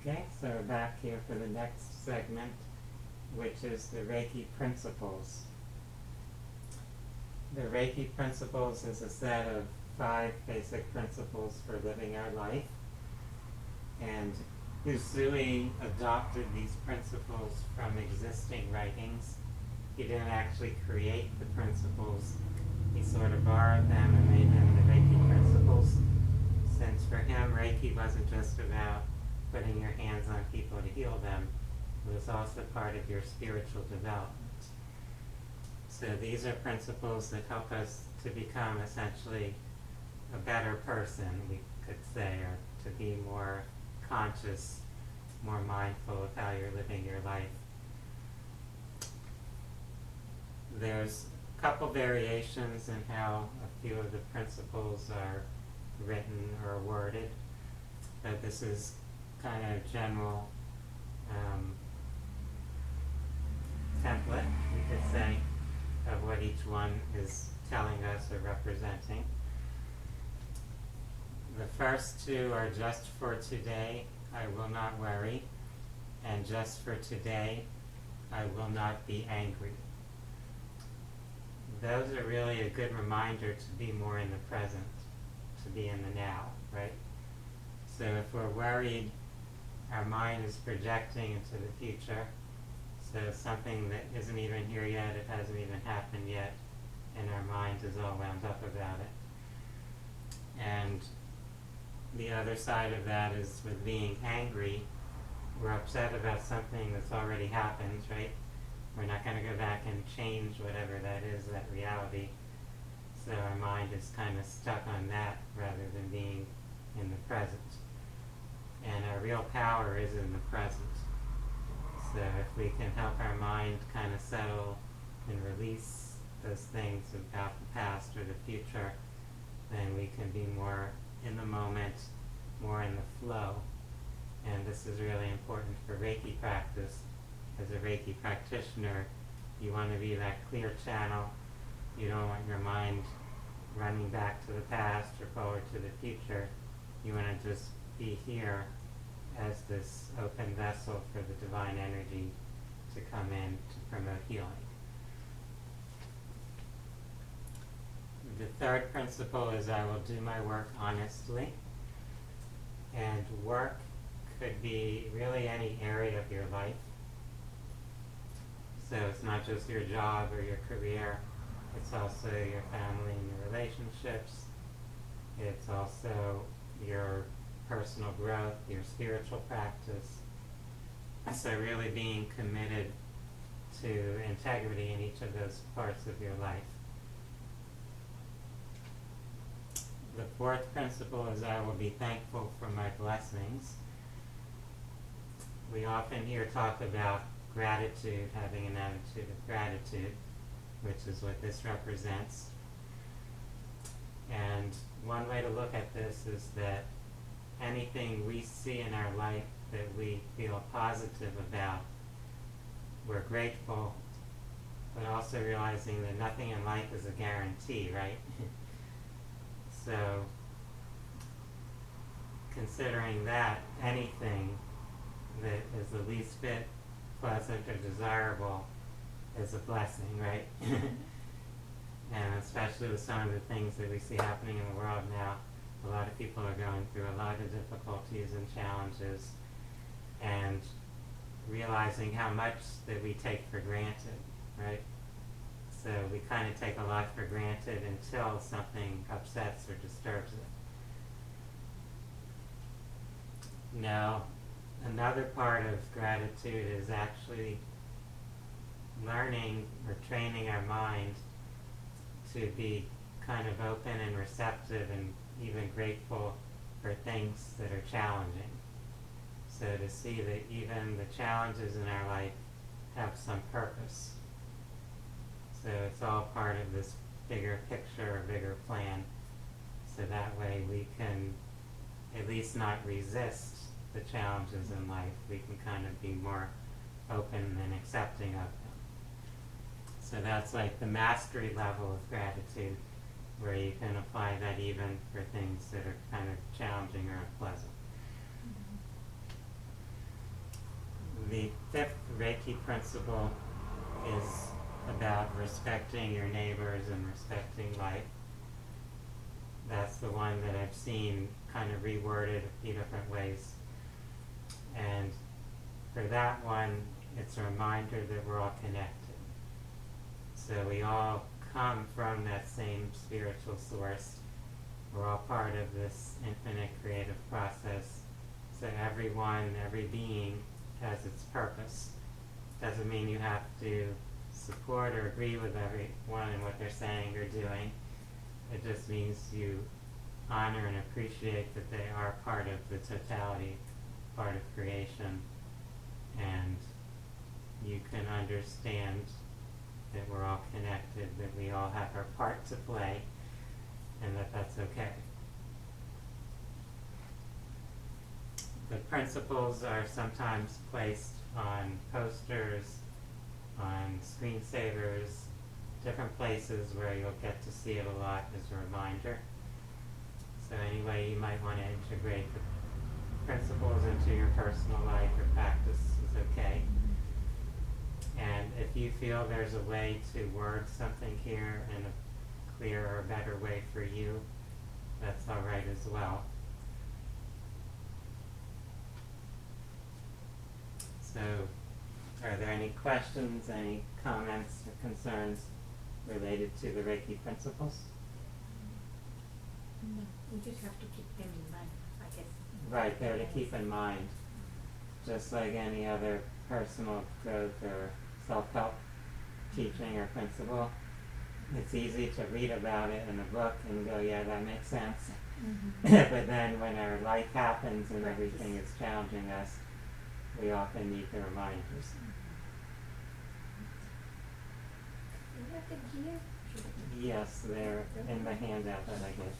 Okay, so we're back here for the next segment, which is the Reiki principles. The Reiki principles is a set of 5 basic principles for living our life, and Usui adopted these principles from existing writings. He didn't actually create the principles, he sort of borrowed them and made them the Reiki principles, since for him Reiki wasn't just about putting your hands on people to heal them, it was also part of your spiritual development. So these are principles that help us to become essentially a better person, we could say, or to be more conscious, more mindful of how you're living your life. There's a couple variations in how a few of the principles are written or worded, but this is kind of general template, we could say, of what each one is telling us or representing. The first 2 are just for today, I will not worry, and just for today, I will not be angry. Those are really a good reminder to be more in the present, to be in the now, right? So if we're worried, our mind is projecting into the future, so something that isn't even here yet, it hasn't even happened yet, and our mind is all wound up about it. And the other side of that is with being angry, we're upset about something that's already happened, right? We're not going to go back and change whatever that is, that reality. So our mind is kind of stuck on that rather than being in the present. And our real power is in the present. So if we can help our mind kind of settle and release those things about the past or the future, then we can be more in the moment, more in the flow. And this is really important for Reiki practice. As a Reiki practitioner, you want to be that clear channel. You don't want your mind running back to the past or forward to the future. You want to just be here as this open vessel for the divine energy to come in to promote healing. The third principle is I will do my work honestly. And work could be really any area of your life. So it's not just your job or your career, it's also your family and your relationships. It's also your personal growth, your spiritual practice. So really being committed to integrity in each of those parts of your life. The fourth principle is I will be thankful for my blessings. We often hear talk about gratitude, having an attitude of gratitude, which is what this represents. And one way to look at this is that anything we see in our life that we feel positive about, we're grateful, but also realizing that nothing in life is a guarantee, right? So, considering that, anything that is the least bit pleasant or desirable is a blessing, right? And especially with some of the things that we see happening in the world now, a lot of people are going through a lot of difficulties and challenges, and realizing how much that we take for granted, right? So we kind of take a lot for granted until something upsets or disturbs it. Now, another part of gratitude is actually learning or training our mind to be kind of open and receptive and even grateful for things that are challenging. So to see that even the challenges in our life have some purpose. So it's all part of this bigger picture or bigger plan. So that way we can at least not resist the challenges in life. We can kind of be more open and accepting of them. So that's like the mastery level of gratitude, where you can apply that even for things that are kind of challenging or unpleasant. The fifth Reiki principle is about respecting your neighbors and respecting life. That's the one that I've seen kind of reworded a few different ways. And for that one, it's a reminder that we're all connected. So we all come from that same spiritual source. We're all part of this infinite creative process. So everyone, every being has its purpose. Doesn't mean you have to support or agree with everyone in what they're saying or doing. It just means you honor and appreciate that they are part of the totality, part of creation, and you can understand that we're all connected, that we all have our part to play, and that that's okay. The principles are sometimes placed on posters, on screensavers, different places where you'll get to see it a lot as a reminder. So anyway, you might want to integrate the principles into your personal life or practice is okay. And if you feel there's a way to word something here in a clearer or better way for you, that's all right as well. So, are there any questions, any comments or concerns related to the Reiki principles? No, we just have to keep them in mind, I guess. Right, they're to keep in mind, just like any other personal growth or self-help teaching or principle. It's easy to read about it in a book and go, yeah, that makes sense. But then when our life happens and everything is challenging us, we often need the reminders. Is that the gear? Yes, they're in the handout that I gave.